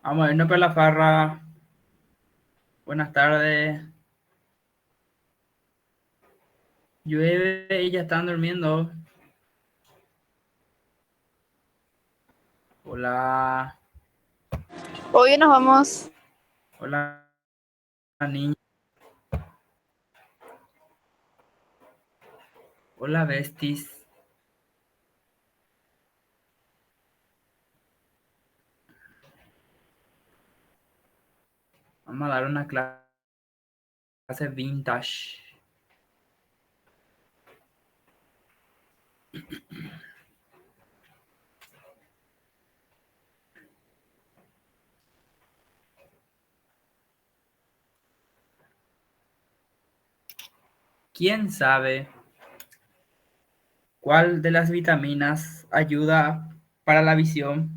Vamos a irnos por la farra. Buenas tardes. Llueve y ya están durmiendo. Hola. Hoy nos vamos. Hola, niña. Hola, besties. Vamos a dar una clase vintage. ¿Quién sabe cuál de las vitaminas ayuda para la visión?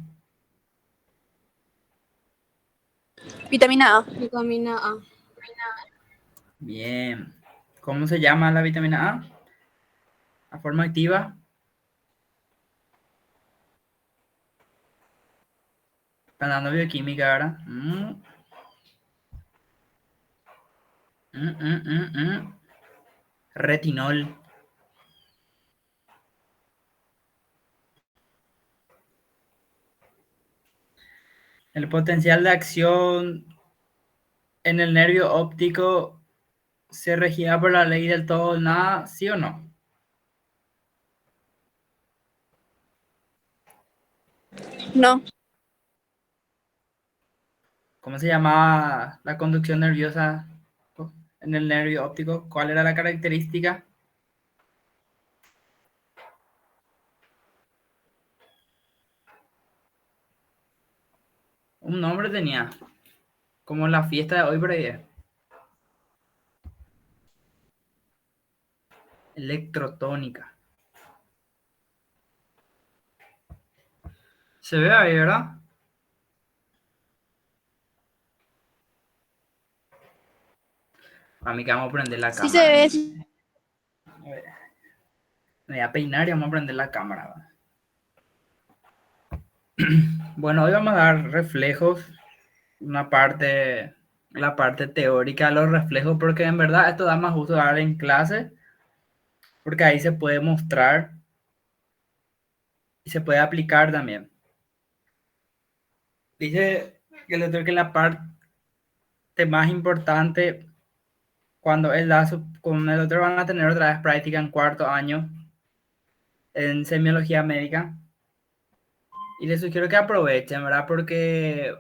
Vitamina A. Vitamina A. Bien. ¿Cómo se llama la vitamina A? ¿A forma activa? Están dando bioquímica, ¿verdad? Retinol. El potencial de acción en el nervio óptico se regía por la ley del todo o nada, ¿sí o no? No. ¿Cómo se llamaba la conducción nerviosa en el nervio óptico? ¿Cuál era la característica? Un nombre tenía, como la fiesta de hoy por ahí. Electrotónica. Se ve ahí, ¿verdad? A mí que vamos a prender la Sí se cámara. ve. A ver, me voy a peinar y vamos a prender la cámara. ¿Va? Bueno, hoy vamos a dar reflejos, una parte, la parte teórica de los reflejos, porque en verdad esto da más gusto dar en clase, porque ahí se puede mostrar y se puede aplicar también. Dice el doctor que la parte más importante, cuando él da con el doctor van a tener otra vez práctica en cuarto año en semiología médica, y les sugiero que aprovechen, ¿verdad? Porque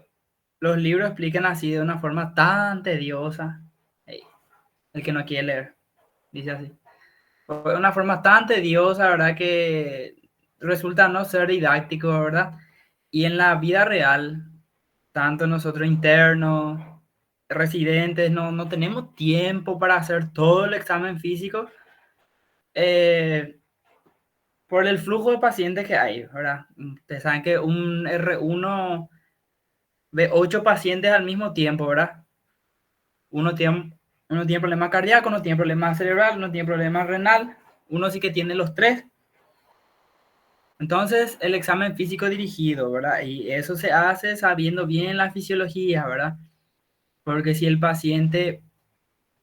los libros explican así de una forma tan tediosa. Hey, el que no quiere leer, dice así. De una forma tan tediosa, ¿verdad? Que resulta no ser didáctico, ¿verdad? Y en la vida real, tanto nosotros internos, residentes, no tenemos tiempo para hacer todo el examen físico eh, por el flujo de pacientes que hay, ¿verdad? Ustedes saben que un R1 ve 8 pacientes al mismo tiempo, ¿verdad? Uno tiene, uno tiene problema cardíaco, uno tiene problema cerebral, uno tiene problema renal, uno sí que tiene los tres. Entonces, el examen físico dirigido, ¿verdad? Y eso se hace sabiendo bien la fisiología, ¿verdad? Porque si el paciente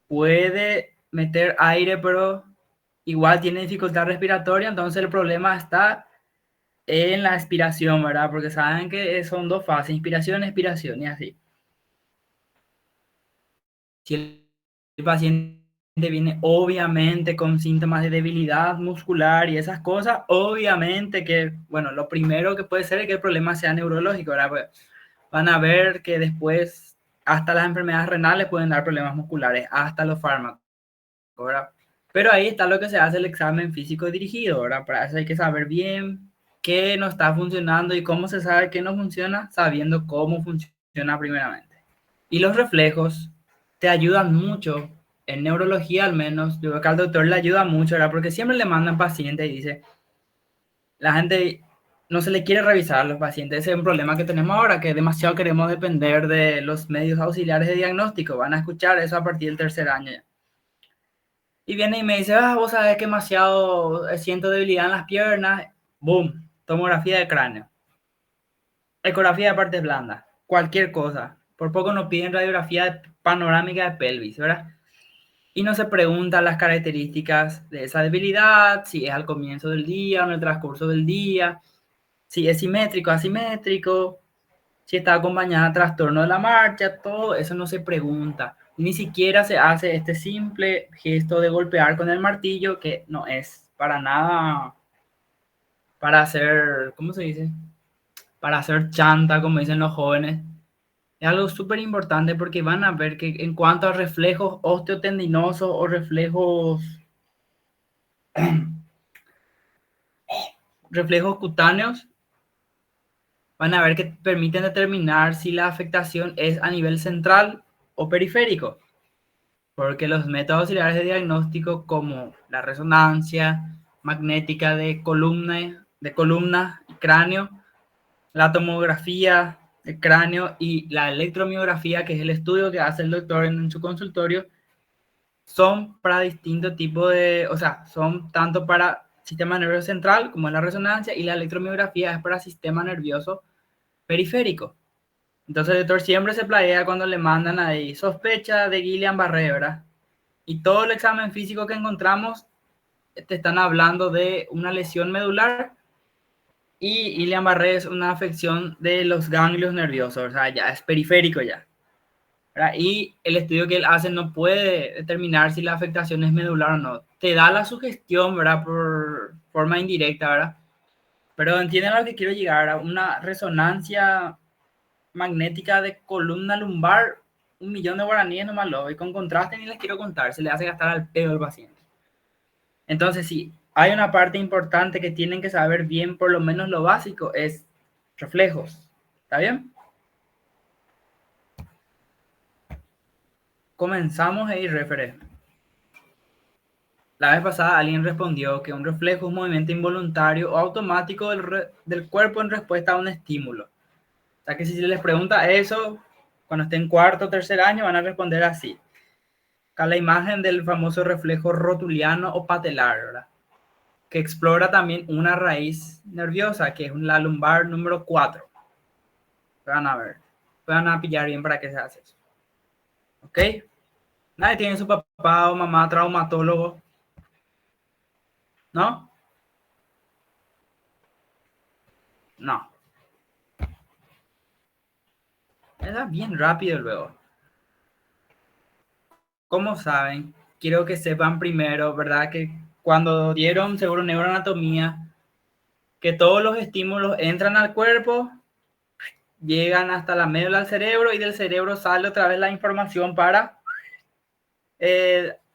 puede meter aire, pero igual tiene dificultad respiratoria, entonces el problema está en la expiración, ¿verdad? Porque saben que son dos fases, inspiración, expiración y así. Si el paciente viene obviamente con síntomas de debilidad muscular y esas cosas, obviamente que, bueno, lo primero que puede ser es que el problema sea neurológico, ¿verdad? Pues van a ver que después hasta las enfermedades renales pueden dar problemas musculares, hasta los fármacos, ¿verdad? Pero ahí está lo que se hace el examen físico dirigido, ¿verdad? Para eso hay que saber bien qué no está funcionando y cómo se sabe qué no funciona, sabiendo cómo funciona primeramente. Y los reflejos te ayudan mucho, en neurología al menos, yo creo que al doctor le ayuda mucho, ¿verdad? Porque siempre le mandan pacientes y dice, la gente no se le quiere revisar a los pacientes, ese es un problema que tenemos ahora, que demasiado queremos depender de los medios auxiliares de diagnóstico, van a escuchar eso a partir del tercer año ya. Y viene y me dice, vos sabés que demasiado siento debilidad en las piernas, boom, tomografía de cráneo, ecografía de partes blandas. cualquier cosa. Por poco nos piden radiografía panorámica de pelvis, ¿verdad? Y no se preguntan las características de esa debilidad, si es al comienzo del día o en el transcurso del día, si es simétrico, asimétrico, si está acompañada de trastorno de la marcha, todo eso no se pregunta. Ni siquiera se hace este simple gesto de golpear con el martillo, que no es para nada para hacer, ¿cómo se dice? Para hacer chanta, como dicen los jóvenes. Es algo súper importante porque van a ver que en cuanto a reflejos osteotendinosos o reflejos cutáneos, van a ver que permiten determinar si la afectación es a nivel central o periférico, porque los métodos auxiliares de diagnóstico como la resonancia magnética de columna y cráneo, la tomografía de cráneo y la electromiografía, que es el estudio que hace el doctor en su consultorio, son para distintos tipos de, o sea, son tanto para sistema nervioso central, como es la resonancia, y la electromiografía es para sistema nervioso periférico. Entonces el doctor siempre se plagia cuando le mandan ahí sospecha de Guillain-Barré, ¿verdad? Y todo el examen físico que encontramos te están hablando de una lesión medular y Guillain-Barré es una afección de los ganglios nerviosos, o sea, ya es periférico ya, ¿verdad? Y el estudio que él hace no puede determinar si la afectación es medular o no. Te da la sugestión, ¿verdad? Por forma indirecta, ¿verdad? Pero entienden a lo que quiero llegar, a una resonancia magnética de columna lumbar, 1.000.000 de guaraníes nomás lo, y con contraste ni les quiero contar, se le hace gastar al pedo al paciente. Entonces, sí, hay una parte importante que tienen que saber bien, por lo menos lo básico, es reflejos. ¿Está bien? Comenzamos ahí, refere. La vez pasada alguien respondió que un reflejo es un movimiento involuntario o automático del cuerpo en respuesta a un estímulo. O sea que si se les pregunta eso, cuando estén en cuarto o tercer año, van a responder así. Acá la imagen del famoso reflejo rotuliano o patelar, ¿verdad? Que explora también una raíz nerviosa, que es la lumbar número 4. Van a ver, van a pillar bien para qué se hace eso. ¿Ok? Nadie tiene su papá o mamá traumatólogo, ¿no? No. Es bien rápido luego. ¿Cómo saben? Quiero que sepan primero, ¿verdad? Que cuando dieron seguro neuroanatomía, que todos los estímulos entran al cuerpo, llegan hasta la médula del cerebro y del cerebro sale otra vez la información para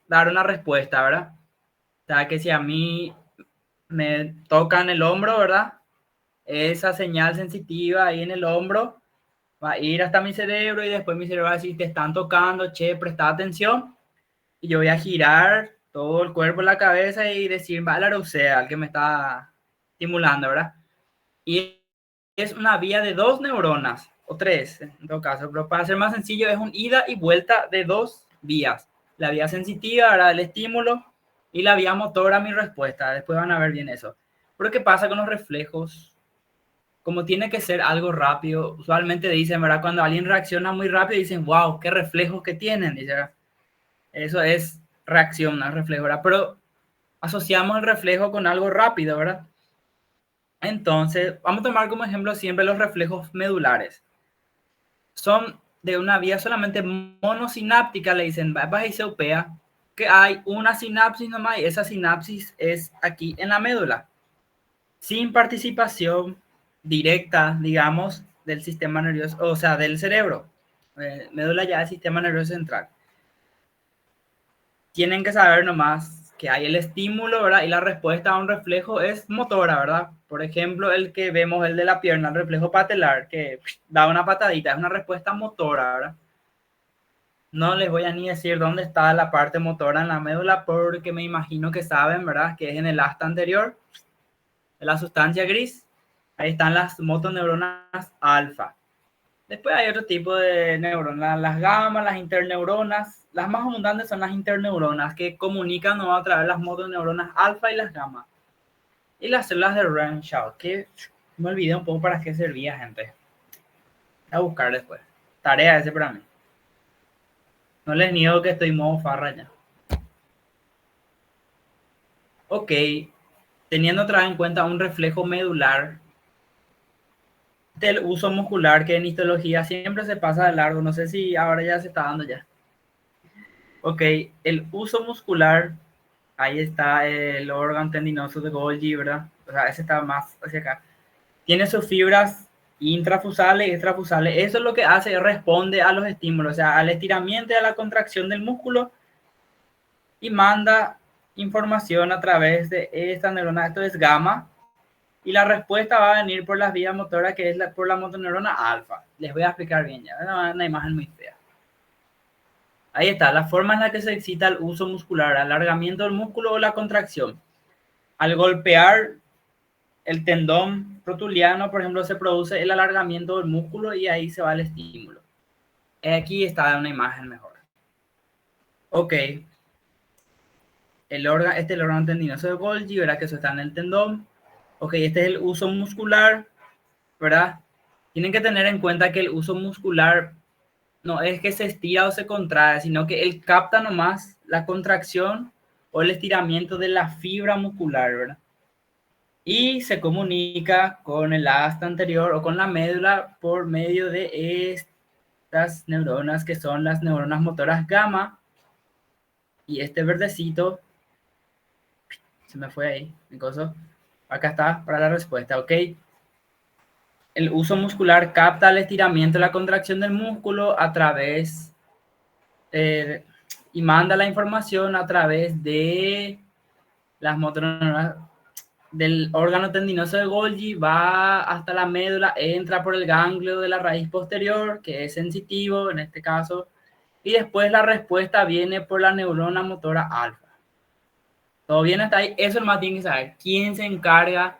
dar una respuesta, ¿verdad? O sea, que si a mí me tocan el hombro, ¿verdad? Esa señal sensitiva ahí en el hombro va a ir hasta mi cerebro y después mi cerebro va a decir, te están tocando, che, presta atención. Y yo voy a girar todo el cuerpo, la cabeza y decir, va o sea, el que me está estimulando, ¿verdad? Y es una vía de 2 neuronas, o 3 en todo caso, pero para ser más sencillo es un ida y vuelta de 2 vías. La vía sensitiva, ¿verdad? El estímulo, y la vía motora, mi respuesta. Después van a ver bien eso. Pero ¿qué pasa con los reflejos? Como tiene que ser algo rápido, usualmente dicen, ¿verdad? Cuando alguien reacciona muy rápido, dicen, wow, qué reflejos que tienen. Dice, eso es reacción, no es reflejo, ¿verdad? Pero asociamos el reflejo con algo rápido, ¿verdad? Entonces, vamos a tomar como ejemplo siempre los reflejos medulares. Son de una vía solamente monosináptica, le dicen bajeisopea, que hay una sinapsis nomás y esa sinapsis es aquí en la médula, sin participación directa, digamos, del sistema nervioso, o sea, del cerebro. Médula ya es sistema nervioso central. Tienen que saber nomás que hay el estímulo, ¿verdad? Y la respuesta a un reflejo es motora, ¿verdad? Por ejemplo, el que vemos, el de la pierna, el reflejo patelar, que da una patadita, es una respuesta motora, ¿verdad? No les voy a ni decir dónde está la parte motora en la médula porque me imagino que saben, ¿verdad? Que es en el asta anterior, de la sustancia gris. Ahí están las motoneuronas alfa. Después hay otro tipo de neuronas, las gamma, las interneuronas. Las más abundantes son las interneuronas que comunican ¿no? a través de las motoneuronas alfa y las gamma. Y las células de Renshaw, que me olvidé un poco para qué servía, gente. A buscar después. Tarea ese para mí. No les niego que estoy en modo farra ya. Ok. Teniendo otra vez en cuenta un reflejo medular del uso muscular que en histología siempre se pasa de largo. No sé si ahora ya se está dando ya. Ok. El uso muscular. Ahí está el órgano tendinoso de Golgi, ¿verdad? O sea, ese está más hacia acá. Tiene sus fibras intrafusales y extrafusales. Eso es lo que hace, responde a los estímulos, o sea, al estiramiento y a la contracción del músculo y manda información a través de esta neurona. Esto es gamma y la respuesta va a venir por las vías motoras, que es por la motoneurona alfa. Les voy a explicar bien ya, una imagen muy fea. Ahí está, la forma en la que se excita el uso muscular, alargamiento del músculo o la contracción. Al golpear el tendón rotuliano, por ejemplo, se produce el alargamiento del músculo y ahí se va el estímulo. Aquí está una imagen mejor. Ok. Este es el órgano tendinoso de Golgi, ¿verdad? Que eso está en el tendón. Ok, este es el uso muscular, ¿verdad? Tienen que tener en cuenta que el uso muscular no es que se estira o se contrae, sino que él capta nomás la contracción o el estiramiento de la fibra muscular, ¿verdad? Y se comunica con el asta anterior o con la médula por medio de estas neuronas que son las neuronas motoras gamma. Y este verdecito, se me fue ahí, mi coso. Acá está para la respuesta, ¿ok? El uso muscular capta el estiramiento y la contracción del músculo a través y manda la información a través de las motoras del órgano tendinoso de Golgi, va hasta la médula, entra por el ganglio de la raíz posterior, que es sensitivo en este caso, y después la respuesta viene por la neurona motora alfa. ¿Todo bien hasta ahí? Eso es más tiene que saber. ¿Quién se encarga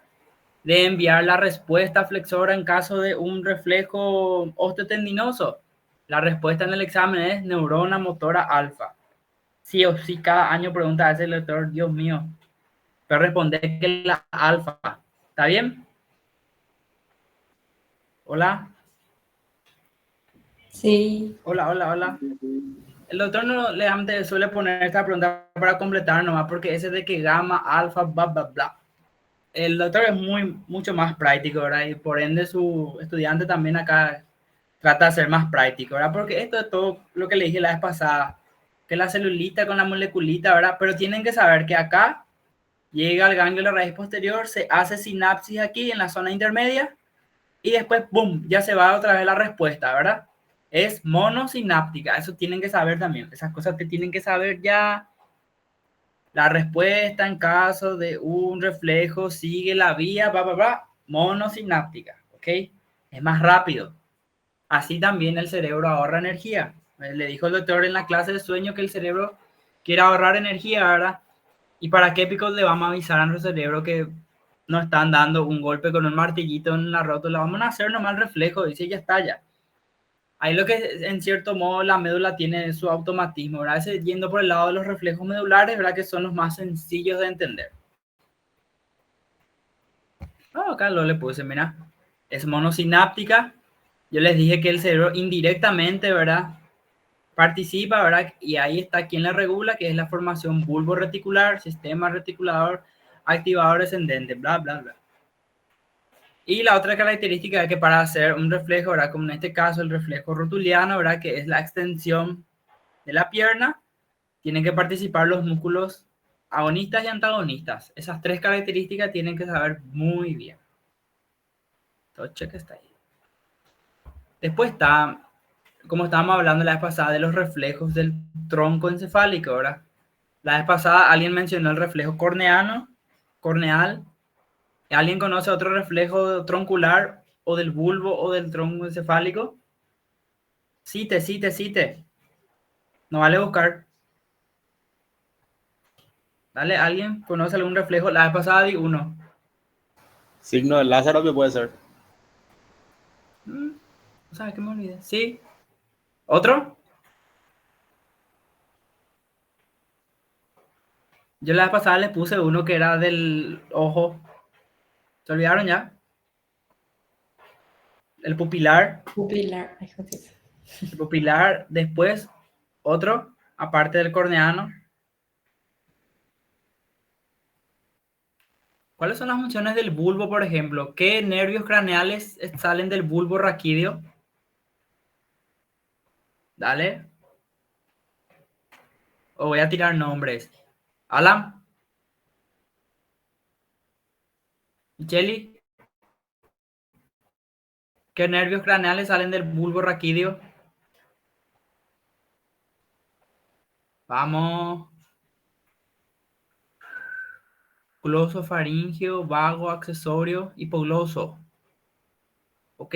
de enviar la respuesta flexora en caso de un reflejo osteotendinoso? La respuesta en el examen es neurona motora alfa. Sí o sí, cada año pregunta a ese lector, Dios mío, pero responde que la alfa. ¿Está bien? Hola. Sí, Hola, hola, hola. El doctor no le suele poner esta pregunta para completar nomás, porque ese de que gamma, alfa, bla, bla, bla. El doctor es mucho más práctico, ¿verdad? Y por ende su estudiante también acá trata de ser más práctico, ¿verdad? Porque esto es todo lo que le dije la vez pasada, que la celulita con la moleculita, ¿verdad? Pero tienen que saber que acá llega al ganglio de la raíz posterior, se hace sinapsis aquí en la zona intermedia y después, ¡boom!, ya se va otra vez la respuesta, ¿verdad? Es monosináptica, eso tienen que saber también, esas cosas te tienen que saber ya. La respuesta en caso de un reflejo sigue la vía, monosináptica, ¿ok? Es más rápido. Así también el cerebro ahorra energía. Le dijo el doctor en la clase de sueño que el cerebro quiere ahorrar energía, ¿verdad? ¿Y para qué picos le vamos a avisar a nuestro cerebro que nos están dando un golpe con un martillito en la rótula? Vamos a hacer nomás el reflejo, dice, ya está, ya. Ahí lo que en cierto modo la médula tiene su automatismo, ¿verdad? Ese, yendo por el lado de los reflejos medulares, ¿verdad? Que son los más sencillos de entender. Acá lo le puse, mira, es monosináptica. Yo les dije que el cerebro indirectamente, ¿verdad? Participa, ¿verdad? Y ahí está quien la regula, que es la formación bulbo reticular, sistema reticulador, activador descendente, bla, bla, bla. Y la otra característica es que para hacer un reflejo, ¿verdad? Como en este caso el reflejo rotuliano, ¿verdad? Que es la extensión de la pierna, tienen que participar los músculos agonistas y antagonistas. Esas tres características tienen que saber muy bien. Todo cheque está ahí. Después está, como estábamos hablando la vez pasada, de los reflejos del tronco encefálico, ¿verdad? La vez pasada alguien mencionó el reflejo corneal. ¿Alguien conoce otro reflejo troncular o del bulbo o del tronco encefálico? Cite. No vale buscar. Dale, ¿alguien conoce algún reflejo? La vez pasada di uno. Signo de Lázaro que puede ser. O sea, que me olvidé. Sí. ¿Otro? Yo la vez pasada le puse uno que era del ojo. ¿Se olvidaron ya? el pupilar, Pupilar. Ay, joder. el pupilar, después otro, aparte del corneano. ¿Cuáles son las funciones del bulbo, por ejemplo? ¿Qué nervios craneales salen del bulbo raquídeo? Dale. O voy a tirar nombres. Alan. Micheli. ¿Qué nervios craneales salen del bulbo raquídeo? Vamos. Glosofaringeo, vago, accesorio, hipogloso. ¿Ok?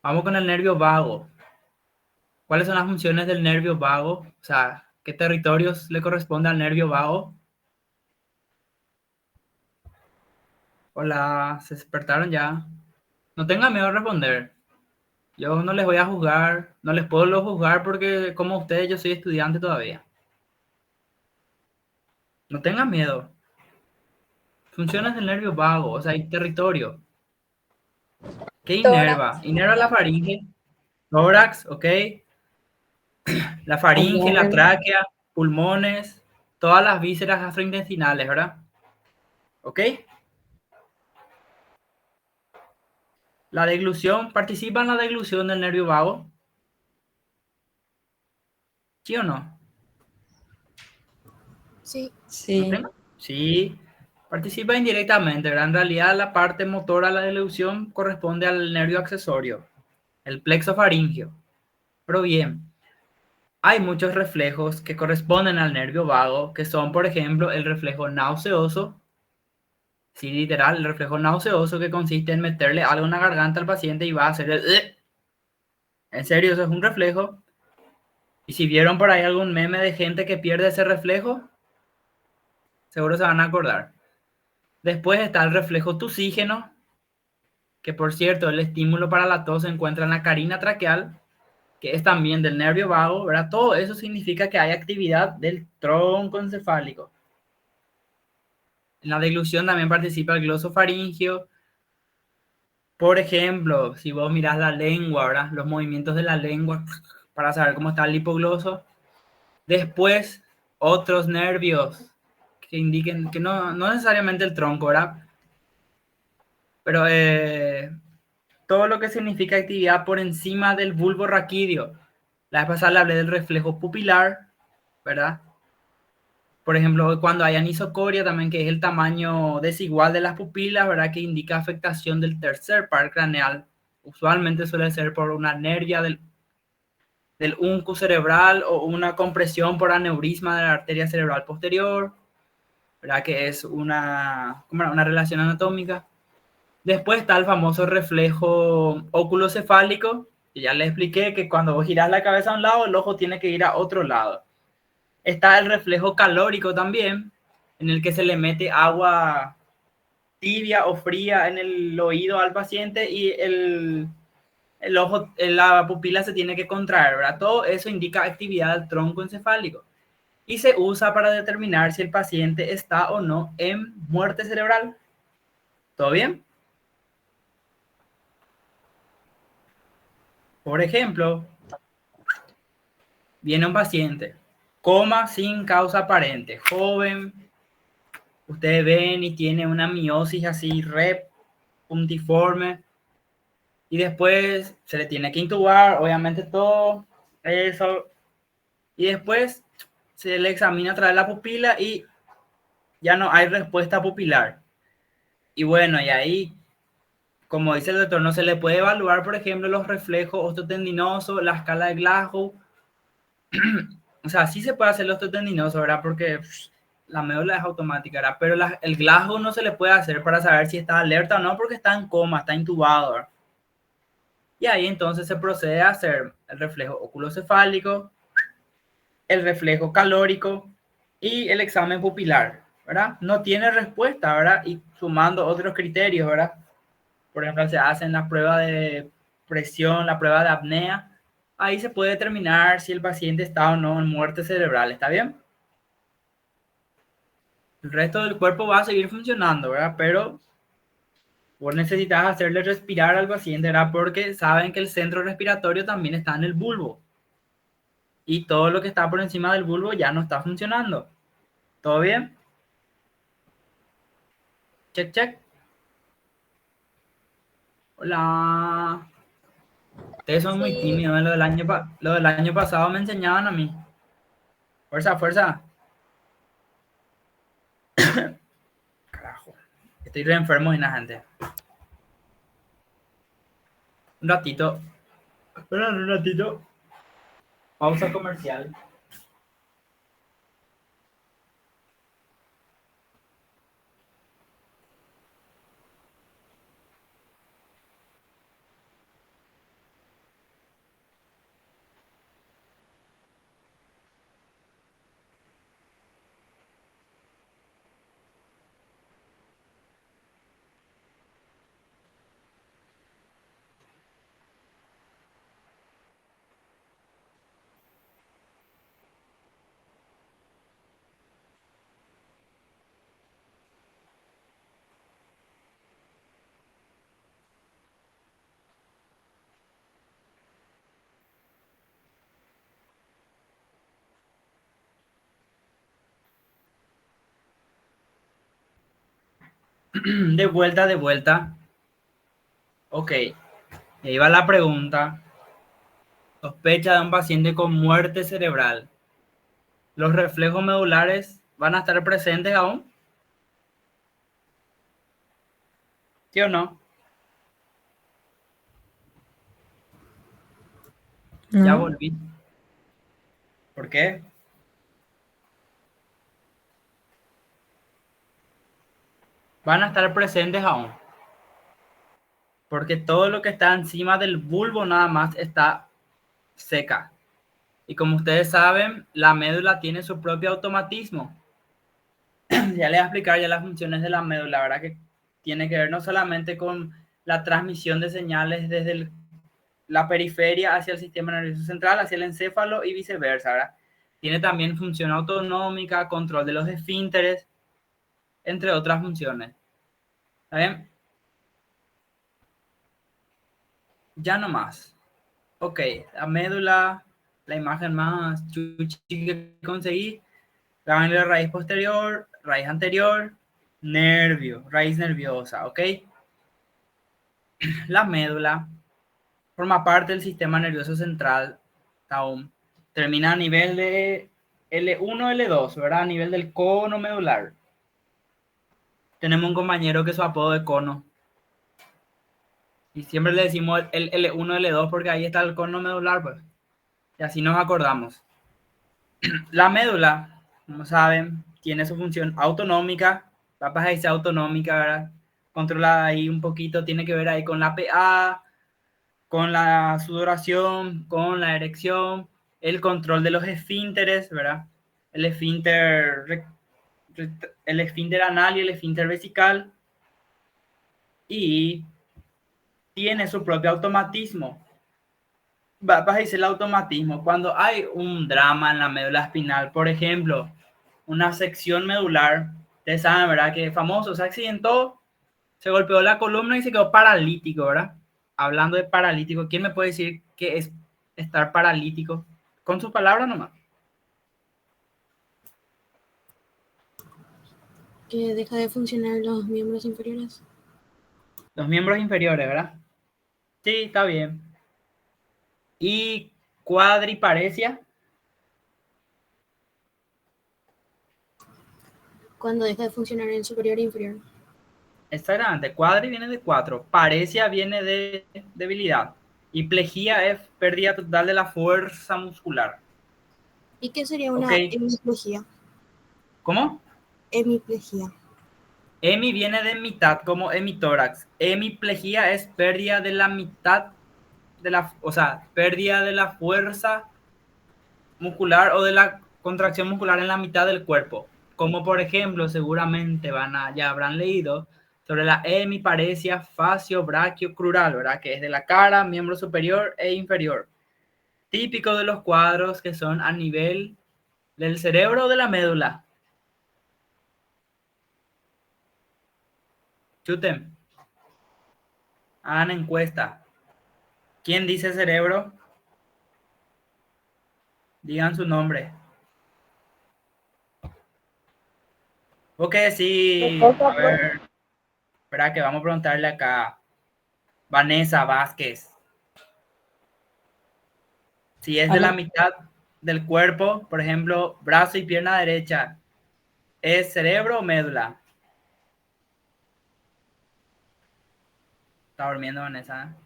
Vamos con el nervio vago. ¿Cuáles son las funciones del nervio vago? O sea, ¿qué territorios le corresponde al nervio vago? Hola, ¿se despertaron ya? No tengan miedo de responder. Yo no les voy a juzgar, no les puedo juzgar porque como ustedes yo soy estudiante todavía. No tengan miedo. Funciones del nervio vago, o sea, hay territorio. ¿Qué inerva? Tórax. Inerva la faringe, tórax, ¿ok? La faringe, la Pulmones. tráquea, pulmones, todas las vísceras gastrointestinales, ¿verdad? ¿Ok? La deglución, ¿participa en la deglución del nervio vago? ¿Sí o no? Sí. ¿No Sí. tengo? Sí, participa indirectamente, ¿verdad? En realidad la parte motora de la deglución corresponde al nervio accesorio, el plexo faríngeo. Pero bien, hay muchos reflejos que corresponden al nervio vago, que son, por ejemplo, el reflejo nauseoso. Sí, literal, el reflejo nauseoso que consiste en meterle algo en la garganta al paciente y va a hacer el... En serio, eso es un reflejo. Y si vieron por ahí algún meme de gente que pierde ese reflejo, seguro se van a acordar. Después está el reflejo tusígeno, que por cierto, el estímulo para la tos se encuentra en la carina traqueal, que es también del nervio vago, ¿verdad? Todo eso significa que hay actividad del tronco encefálico. En la deglución también participa el glosofaringio. Por ejemplo, si vos mirás la lengua, ¿verdad? Los movimientos de la lengua para saber cómo está el hipogloso. Después, otros nervios que indiquen que no necesariamente el tronco, ¿verdad? Pero todo lo que significa actividad por encima del bulbo raquídeo. La vez pasada le hablé del reflejo pupilar, ¿verdad? Por ejemplo, cuando hay anisocoria también, que es el tamaño desigual de las pupilas, ¿verdad? Que indica afectación del tercer par craneal. Usualmente suele ser por una nervia del unco cerebral o una compresión por aneurisma de la arteria cerebral posterior, ¿verdad? Que es una relación anatómica. Después está el famoso reflejo oculocefálico, que ya les expliqué que cuando vos girás la cabeza a un lado, el ojo tiene que ir a otro lado. Está el reflejo calórico también, en el que se le mete agua tibia o fría en el oído al paciente y el ojo, la pupila se tiene que contraer, ¿verdad? Todo eso indica actividad del tronco encefálico y se usa para determinar si el paciente está o no en muerte cerebral. ¿Todo bien? Por ejemplo, viene un paciente, coma sin causa aparente, joven, ustedes ven y tiene una miosis así, re puntiforme, y después se le tiene que intubar, obviamente todo eso, y después se le examina a través de la pupila y ya no hay respuesta pupilar. Y bueno, y ahí, como dice el doctor, no se le puede evaluar, por ejemplo, los reflejos osteotendinosos, la escala de Glasgow. O sea, sí se puede hacer el osteotendinoso, ¿verdad? Porque la médula es automática, ¿verdad? Pero el Glasgow no se le puede hacer para saber si está alerta o no, porque está en coma, está intubado, ¿verdad? Y ahí entonces se procede a hacer el reflejo oculocefálico, el reflejo calórico y el examen pupilar, ¿verdad? No tiene respuesta, ¿verdad? Y sumando otros criterios, ¿verdad? Por ejemplo, se hacen la prueba de presión, la prueba de apnea. Ahí se puede determinar si el paciente está o no en muerte cerebral, ¿está bien? El resto del cuerpo va a seguir funcionando, ¿verdad? Pero Vos necesitas hacerle respirar al paciente, ¿verdad? Porque saben que el centro respiratorio también está en el bulbo. Y todo lo que está por encima del bulbo ya no está funcionando. ¿Todo bien? Check, check. Hola. Ustedes son muy Sí. tímidos. Lo del año pasado me enseñaban a mí. Fuerza, fuerza. Carajo. Estoy re enfermo y nada, gente. Un ratito. Esperen un ratito. Pausa comercial. De vuelta, de vuelta. Ok. Ahí va la pregunta. Sospecha de un paciente con muerte cerebral. ¿Los reflejos medulares van a estar presentes aún? ¿Sí o no? Ya No, volví. ¿Por qué? Van a estar presentes aún. Porque todo lo que está encima del bulbo nada más está seca. Y como ustedes saben, la médula tiene su propio automatismo. Ya les voy a explicar ya las funciones de la médula, ¿verdad? Que tiene que ver no solamente con la transmisión de señales desde la periferia hacia el sistema nervioso central, hacia el encéfalo y viceversa, ¿verdad? Tiene también función autonómica, control de los esfínteres, entre otras funciones. ¿Está bien? Ya no más. Ok, la médula, la imagen más chuchi que conseguí, ganglio de raíz posterior, raíz anterior, nervio, raíz nerviosa, ¿ok? La médula forma parte del sistema nervioso central, aún termina a nivel de L1, L2, ¿verdad? A nivel del cono medular. Tenemos un compañero que su apodo de cono. Y siempre le decimos el L1, L2 porque ahí está el cono medular, pues. Y así nos acordamos. La médula, como saben, tiene su función autonómica. La paja dice autonómica, ¿verdad? Controlada ahí un poquito, tiene que ver ahí con la PA, con la sudoración, con la erección, el control de los esfínteres, ¿verdad? El esfínter, el esfínter anal y el esfínter vesical. Y tiene su propio automatismo. Vas a decir el automatismo. Cuando hay un drama en la médula espinal, por ejemplo, una sección medular, ustedes saben, ¿verdad? Que es famoso, se accidentó, se golpeó la columna y se quedó paralítico, ¿verdad? Hablando de paralítico, ¿quién me puede decir qué es estar paralítico? Con sus palabras nomás. que deja de funcionar los miembros inferiores. Los miembros inferiores, ¿verdad? Sí, está bien. Y cuadriparesia, Cuando deja de funcionar el superior e inferior. exactamente. Cuadri viene de cuatro, paresia viene de debilidad. Y plejía es pérdida total de la fuerza muscular. ¿Y qué sería ¿Ok? una hemiplegia? ¿Cómo? Hemiplegia. Hemi viene de mitad, como hemitórax. Hemiplejía es pérdida de la mitad de la, o sea, pérdida de la fuerza muscular o de la contracción muscular en la mitad del cuerpo. Como por ejemplo, seguramente ya habrán leído sobre la hemiparesia facio-brachiocrural, ¿verdad? Que es de la cara, miembro superior e inferior. Típico de los cuadros que son a nivel del cerebro o de la médula. Chuten. Hagan encuesta. ¿Quién dice cerebro? Digan su nombre. Ok, sí. A ver, espera que vamos a preguntarle acá. Vanessa Vázquez. Si es de la mitad del cuerpo, por ejemplo, brazo y pierna derecha, ¿es cerebro o médula? Está durmiendo Vanessa.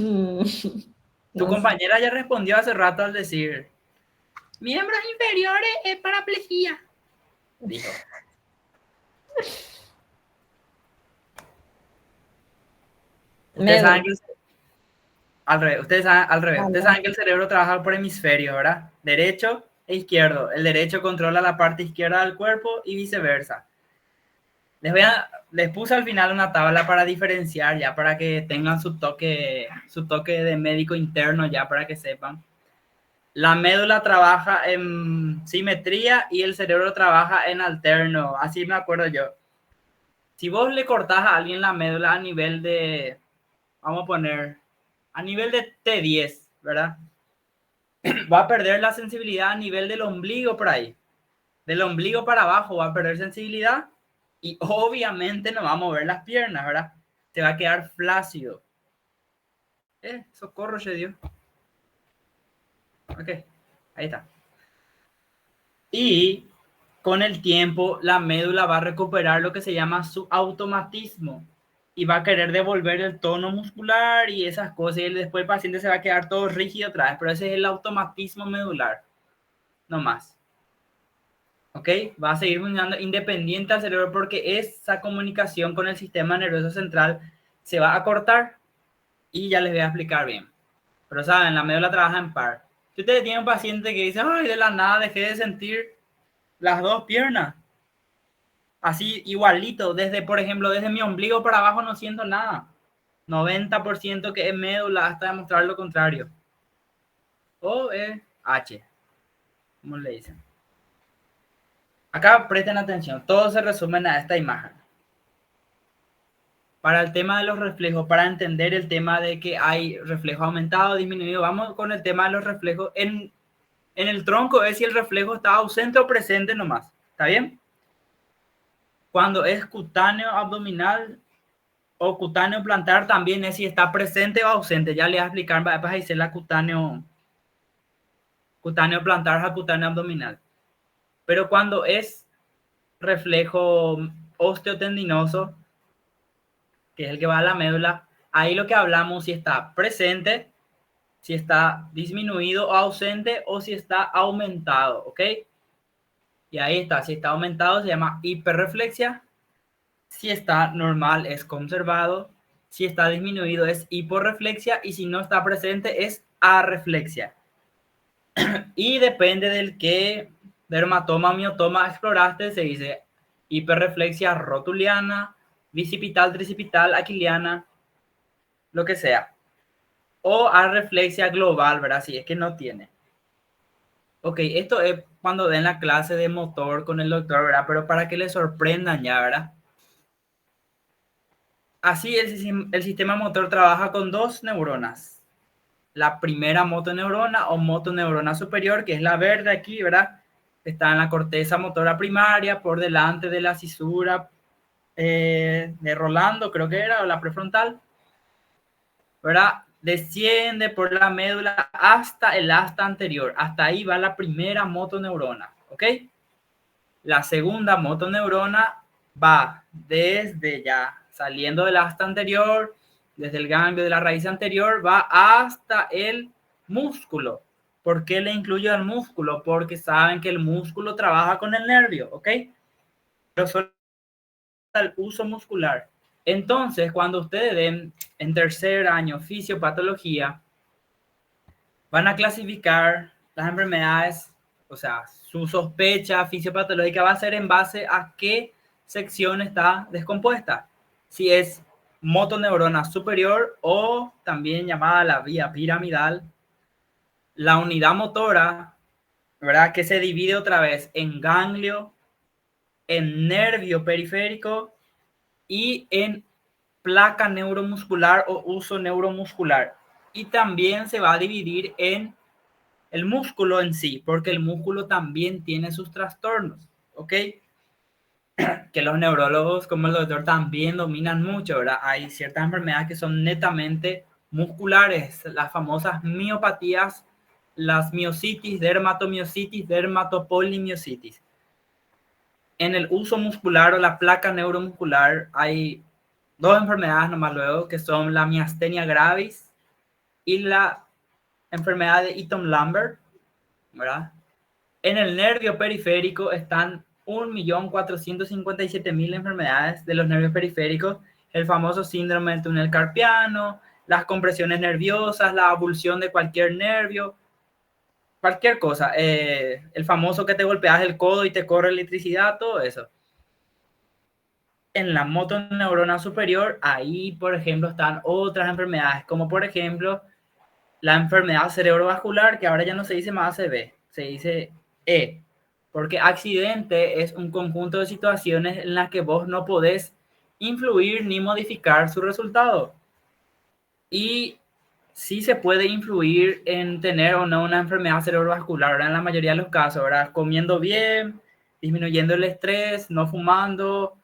Tu No sé. compañera ya respondió hace rato al decir, miembros inferiores es paraplegia. Dijo. Ustedes saben que al revés. Ustedes saben que el cerebro trabaja por hemisferios, ¿verdad? Derecho e izquierdo. El derecho controla la parte izquierda del cuerpo y viceversa. Les puse al final una tabla para diferenciar ya, para que tengan su toque de médico interno ya, para que sepan. La médula trabaja en simetría y el cerebro trabaja en alterno. Así me acuerdo yo. Si vos le cortás a alguien la médula a nivel de, vamos a poner, a nivel de T10, ¿verdad? Va a perder la sensibilidad a nivel del ombligo por ahí. Del ombligo para abajo va a perder sensibilidad y obviamente no va a mover las piernas, ¿verdad? Se va a quedar flácido. Socorro, se dio. Ok, ahí está. Y con el tiempo la médula va a recuperar lo que se llama su automatismo y va a querer devolver el tono muscular y esas cosas y después el paciente se va a quedar todo rígido otra vez, pero ese es el automatismo medular, no más. ¿Ok? Va a seguir funcionando independiente al cerebro porque esa comunicación con el sistema nervioso central se va a cortar y ya les voy a explicar bien. Pero saben, la médula trabaja en par. Si ustedes tienen un paciente que dice, ay, de la nada dejé de sentir las dos piernas, así igualito, desde, por ejemplo, desde mi ombligo para abajo no siento nada. 90% que es médula hasta demostrar lo contrario. O es H, como le dicen. Acá presten atención, todo se resume a esta imagen. Para el tema de los reflejos, para entender el tema de que hay reflejo aumentado, disminuido, vamos con el tema de los reflejos. En el tronco es si el reflejo está ausente o presente nomás. ¿Está bien? Cuando es cutáneo abdominal o cutáneo plantar, también es si está presente o ausente. Ya le voy a explicar, para hacer la cutáneo plantar a cutáneo abdominal. Pero cuando es reflejo osteotendinoso, que es el que va a la médula, ahí lo que hablamos si está presente, si está disminuido o ausente o si está aumentado, ¿ok? Y ahí está, si está aumentado se llama hiperreflexia, si está normal es conservado, si está disminuido es hiporreflexia y si no está presente es arreflexia. Y depende del que dermatoma, miotoma exploraste, se dice hiperreflexia rotuliana, bicipital, tricipital, aquiliana, lo que sea. O arreflexia global, ¿verdad? Si es que no tiene. Ok, esto es cuando den la clase de motor con el doctor, ¿verdad? Pero para que les sorprendan ya, ¿verdad? Así el sistema motor trabaja con dos neuronas. La primera motoneurona o motoneurona superior, que es la verde aquí, ¿verdad? Está en la corteza motora primaria, por delante de la cisura de Rolando, creo que era, o la prefrontal, ¿verdad? Desciende por la médula hasta el asta anterior. Hasta ahí va la primera motoneurona, ¿ok? La segunda motoneurona va desde ya, saliendo del asta anterior, desde el ganglio de la raíz anterior, va hasta el músculo. ¿Por qué le incluyo el músculo? Porque saben que el músculo trabaja con el nervio, ¿ok? Pero solo el uso muscular. Entonces, cuando ustedes den en tercer año fisiopatología, van a clasificar las enfermedades, o sea, su sospecha fisiopatológica va a ser en base a qué sección está descompuesta. Si es motoneurona superior o también llamada la vía piramidal, la unidad motora, ¿verdad? Que se divide otra vez en ganglio, en nervio periférico y en placa neuromuscular o uso neuromuscular. Y también se va a dividir en el músculo en sí, porque el músculo también tiene sus trastornos, ¿ok? Que los neurólogos, como el doctor, también dominan mucho, ¿verdad? Hay ciertas enfermedades que son netamente musculares, las famosas miopatías, las miositis, dermatomiositis, dermatopolimiositis. En el uso muscular o la placa neuromuscular hay dos enfermedades nomás luego, que son la miastenia gravis y la enfermedad de Eaton-Lambert, ¿verdad? En el nervio periférico están 1.457.000 enfermedades de los nervios periféricos, el famoso síndrome del túnel carpiano, las compresiones nerviosas, la avulsión de cualquier nervio, cualquier cosa, el famoso que te golpeas el codo y te corre electricidad, todo eso. En la motoneurona superior, ahí, por ejemplo, están otras enfermedades, como por ejemplo la enfermedad cerebrovascular, que ahora ya no se dice más ACV, se dice E, porque accidente es un conjunto de situaciones en las que vos no podés influir ni modificar su resultado. Y sí se puede influir en tener o no una enfermedad cerebrovascular, ¿verdad? En la mayoría de los casos, ¿verdad? Comiendo bien, disminuyendo el estrés, no fumando,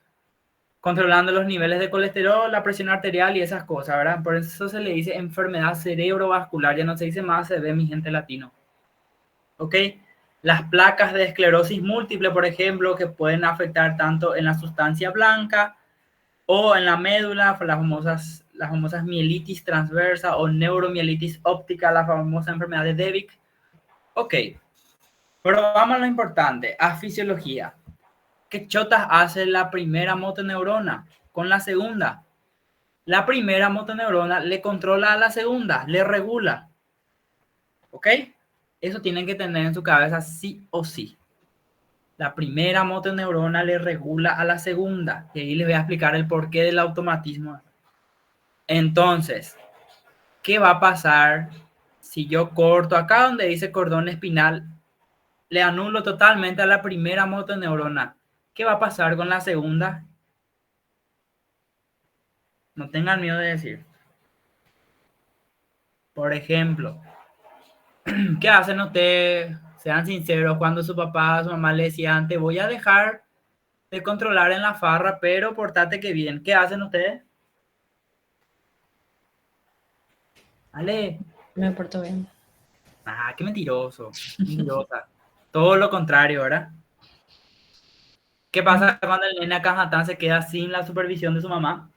controlando los niveles de colesterol, la presión arterial y esas cosas, ¿verdad? Por eso se le dice enfermedad cerebrovascular, ya no se dice más, se ve mi gente latino. ¿Ok? Las placas de esclerosis múltiple, por ejemplo, que pueden afectar tanto en la sustancia blanca o en la médula, las famosas mielitis transversa o neuromielitis óptica, la famosa enfermedad de Devic. Ok, pero vamos a lo importante, a fisiología. ¿Qué chotas hace la primera motoneurona con la segunda? La primera motoneurona le controla a la segunda, le regula. ¿Ok? Eso tienen que tener en su cabeza sí o sí. La primera motoneurona le regula a la segunda. Y ahí les voy a explicar el porqué del automatismo. Entonces, ¿qué va a pasar si yo corto acá donde dice cordón espinal? Le anulo totalmente a la primera motoneurona. ¿Qué va a pasar con la segunda? No tengan miedo de decir. Por ejemplo, ¿qué hacen ustedes? Sean sinceros, cuando su papá, su mamá le decían, te voy a dejar de controlar en la farra, pero portate que bien. ¿Qué hacen ustedes? ¿Vale? Me porto bien. Ah, qué mentiroso. Mentirosa. Todo lo contrario, ¿verdad? ¿Qué pasa cuando el nene Cajatán se queda sin la supervisión de su mamá?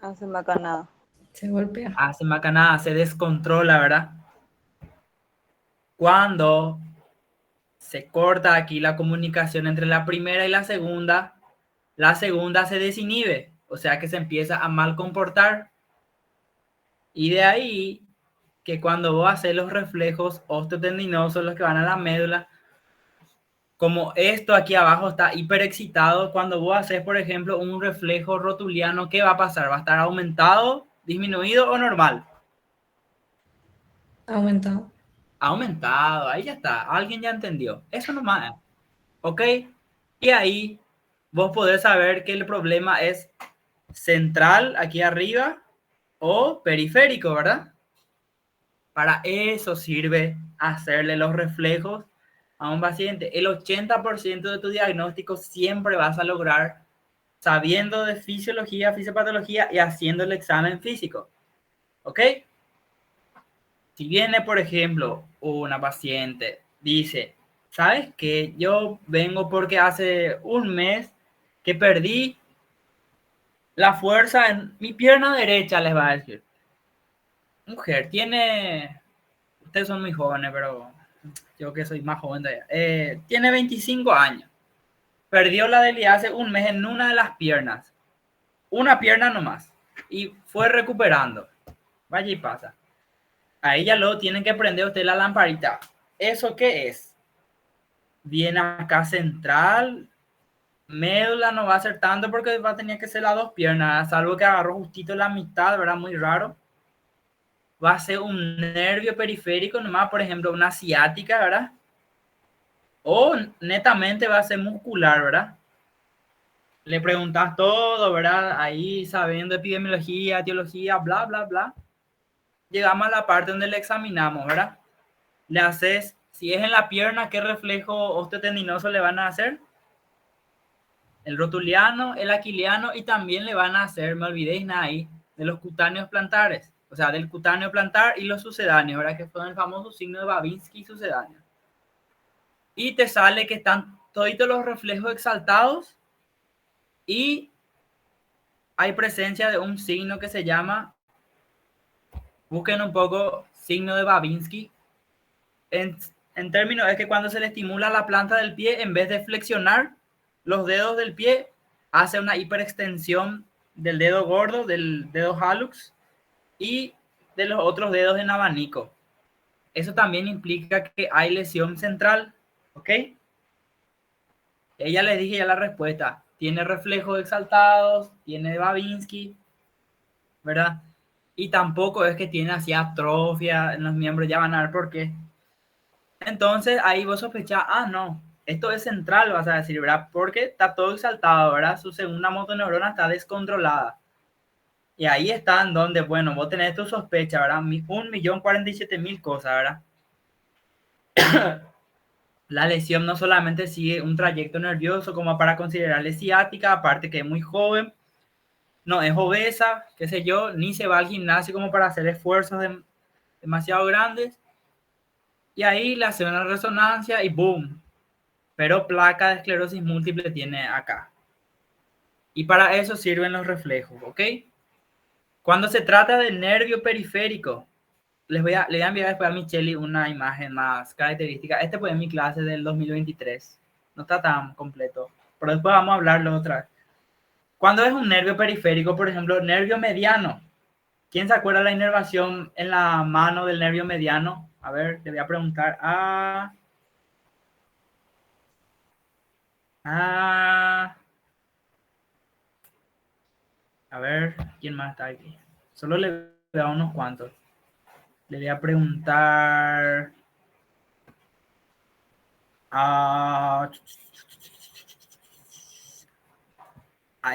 Hace macanada. Se golpea. Hace macanada, se descontrola, ¿verdad? Cuando se corta aquí la comunicación entre la primera y la segunda se desinhibe, o sea que se empieza a mal comportar. Y de ahí que cuando vos haces los reflejos osteotendinosos, los que van a la médula, como esto aquí abajo está hiperexcitado, cuando vos haces, por ejemplo, un reflejo rotuliano, ¿qué va a pasar? ¿Va a estar aumentado, disminuido o normal? Aumentado. Aumentado, ahí ya está, alguien ya entendió. Eso nomás, ¿ok? Y ahí vos podés saber que el problema es central aquí arriba o periférico, ¿verdad? Para eso sirve hacerle los reflejos a un paciente. El 80% de tu diagnóstico siempre vas a lograr sabiendo de fisiología, fisiopatología y haciendo el examen físico. ¿Ok? Si viene, por ejemplo, una paciente, dice, ¿sabes qué? Yo vengo porque hace un mes que perdí la fuerza en mi pierna derecha, les va a decir. Mujer, ustedes son muy jóvenes, pero yo que soy más joven de ella, tiene 25 años. Perdió la debilidad hace un mes en una de las piernas. Una pierna nomás. Y fue recuperando. Vaya y pasa. Ahí ya luego tienen que prender usted la lamparita. ¿Eso qué es? Viene acá central. Médula no va a ser tanto porque va a tener que ser las dos piernas. Salvo que agarró justito la mitad, ¿verdad? Muy raro. Va a ser un nervio periférico nomás, por ejemplo, una ciática, ¿verdad? O netamente va a ser muscular, ¿verdad? le preguntas todo, ¿verdad? Ahí sabiendo epidemiología, etiología, bla, bla, bla. Llegamos a la parte donde le examinamos, ¿verdad? Le haces, si es en la pierna, ¿qué reflejo osteotendinoso le van a hacer? El rotuliano, el aquiliano y también le van a hacer, me olvidéis nada ahí, de los cutáneos plantares. O sea, del cutáneo plantar y los sucedáneos, ¿verdad? Que son el famoso signo de Babinski y sucedáneo. Y te sale que están toditos los reflejos exaltados y hay presencia de un signo que se llama, busquen un poco, signo de Babinski. En términos es que cuando se le estimula la planta del pie, en vez de flexionar los dedos del pie, hace una hiperextensión del dedo gordo, del dedo hallux y de los otros dedos en abanico. Eso también implica que hay lesión central, ¿ok? Ella les dije ya la respuesta. Tiene reflejos exaltados, tiene Babinski, ¿verdad? Y tampoco es que tiene así atrofia en los miembros, ya van a ver por qué. Entonces ahí vos sospechás, no, esto es central, vas a decir, ¿verdad? Porque está todo exaltado, ¿verdad? Su segunda motoneurona está descontrolada. Y ahí está en donde, bueno, vos tenés tu sospecha, ¿verdad? 1.047.000 cosas, ¿verdad? La lesión no solamente sigue un trayecto nervioso como para considerarle ciática, aparte que es muy joven, no es obesa, qué sé yo, ni se va al gimnasio como para hacer esfuerzos demasiado grandes. Y ahí le hacen una resonancia y ¡boom! Pero placa de esclerosis múltiple tiene acá. Y para eso sirven los reflejos, ¿ok? Cuando se trata del nervio periférico, le voy a enviar después a Micheli una imagen más característica. Este fue en mi clase del 2023. No está tan completo, pero después vamos a hablarlo otra vez. Cuando es un nervio periférico, por ejemplo, nervio mediano. ¿Quién se acuerda de la inervación en la mano del nervio mediano? A ver, te voy a preguntar a ver, ¿quién más está aquí? Solo le voy a unos cuantos. Le voy a preguntar a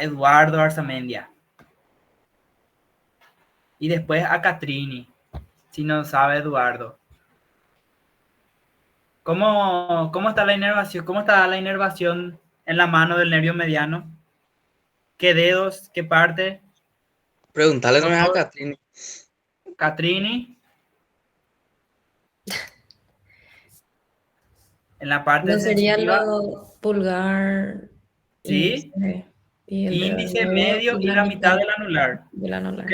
Eduardo Arzamendia. Y después a Catrini, si no sabe Eduardo. ¿Cómo está la inervación? ¿Cómo está la inervación en la mano del nervio mediano? ¿Qué dedos? ¿Qué parte? Preguntale también a Catrini. Catrini. En la parte No sería sensitiva. lo pulgar, Sí. y el Índice, dedo medio y la mitad del anular. Del anular. ¿Ok?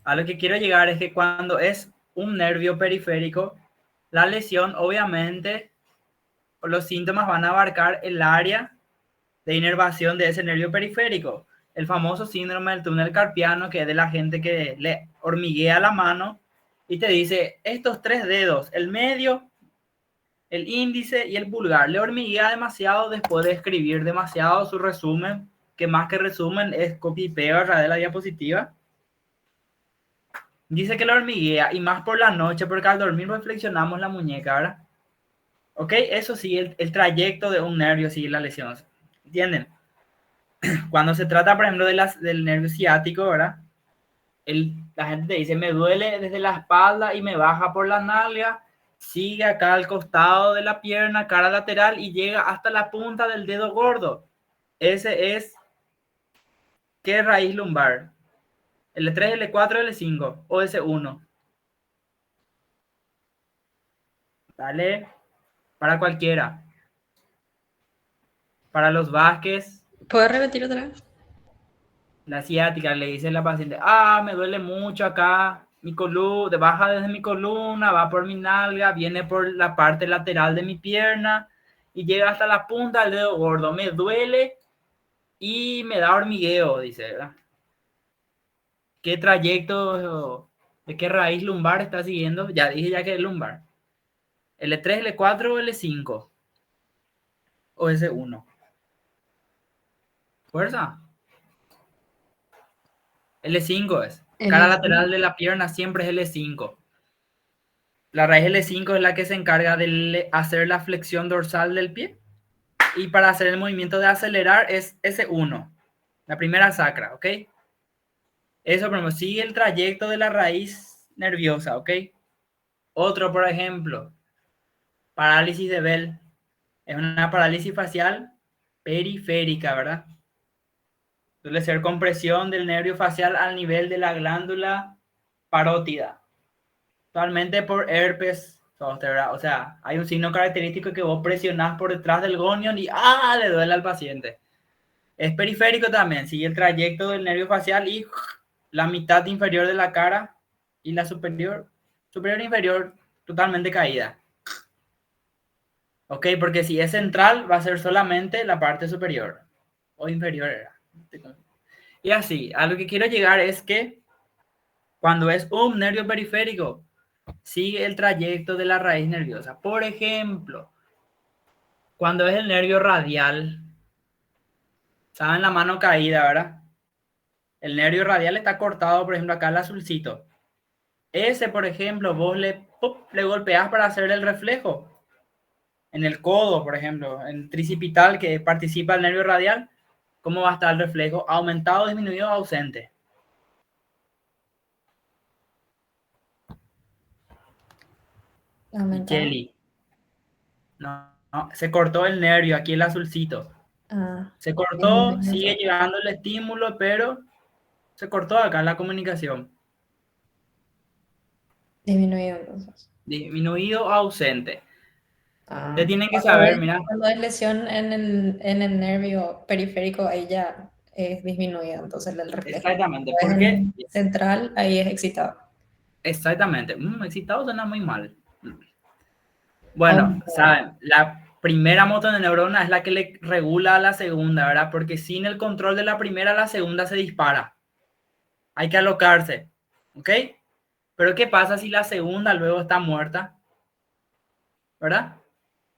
A lo que quiero llegar es que cuando es un nervio periférico, la lesión, obviamente, los síntomas van a abarcar el área de inervación de ese nervio periférico. El famoso síndrome del túnel carpiano, que es de la gente que le hormiguea la mano y te dice, estos tres dedos, el medio, el índice y el pulgar, le hormiguea demasiado después de escribir demasiado su resumen, que más que resumen es copia y pega a través de la diapositiva. Dice que la hormiguea y más por la noche, porque al dormir reflexionamos la muñeca, ¿verdad? ¿Ok? Eso sí, el trayecto de un nervio sigue la lesión. ¿Entienden? Cuando se trata, por ejemplo, del nervio ciático, ¿verdad? La gente te dice, me duele desde la espalda y me baja por la nalga, sigue acá al costado de la pierna, cara lateral y llega hasta la punta del dedo gordo. Ese es, ¿qué raíz lumbar? L3, L4, L5 o S1. Dale, para cualquiera. Para los Vázquez, ¿Puedes repetir otra vez? la ciática, le dice la paciente, me duele mucho acá, mi columna, baja desde mi columna, va por mi nalga, viene por la parte lateral de mi pierna y llega hasta la punta del dedo gordo. Me duele y me da hormigueo, dice, ¿verdad? ¿Qué trayecto, de qué raíz lumbar está siguiendo? Ya dije ya que es lumbar. L3, L4 o L5 o S1. Fuerza. L5 es. Cara L5. lateral de la pierna siempre es L5. La raíz L5 es la que se encarga de hacer la flexión dorsal del pie. y para hacer el movimiento de acelerar es S1, la primera sacra, ¿ok? Eso, por ejemplo, sigue el trayecto de la raíz nerviosa, ¿ok? Otro, por ejemplo, parálisis de Bell. Es una parálisis facial periférica, ¿verdad? Suele ser compresión del nervio facial al nivel de la glándula parótida. Totalmente por herpes zóster, ¿verdad? O sea, hay un signo característico que vos presionás por detrás del gonion y ¡ah! Le duele al paciente. Es periférico también, sigue el trayecto del nervio facial y la mitad inferior de la cara y la superior e inferior totalmente caída. Ok, porque si es central va a ser solamente la parte superior o inferior. Y así, a lo que quiero llegar es que cuando es un nervio periférico, sigue el trayecto de la raíz nerviosa. Por ejemplo, cuando es el nervio radial, ¿saben la mano caída, verdad? El nervio radial está cortado, por ejemplo, acá el azulcito. Ese, por ejemplo, vos le golpeás para hacer el reflejo. En el codo, por ejemplo, en tricipital que participa el nervio radial, ¿cómo va a estar el reflejo? Aumentado, disminuido, ausente. Aumentado. Kelly. No, se cortó el nervio, aquí el azulcito. Ah, Se cortó, disminuido. sigue llegando el estímulo, pero se cortó acá la comunicación. Disminuido entonces. Disminuido, ausente. Ah, Ustedes tienen que cuando saber, es, mira, cuando es lesión en el nervio periférico, ahí ya es disminuido, entonces el reflejo. exactamente, Cuando es porque en central, ahí es excitado. exactamente, excitado suena muy mal. Bueno, Ok. saben, la primera motoneurona es la que le regula a la segunda, ¿verdad? Porque sin el control de la primera, la segunda se dispara. Hay que alocarse, ¿ok? Pero ¿qué pasa si la segunda luego está muerta? ¿Verdad?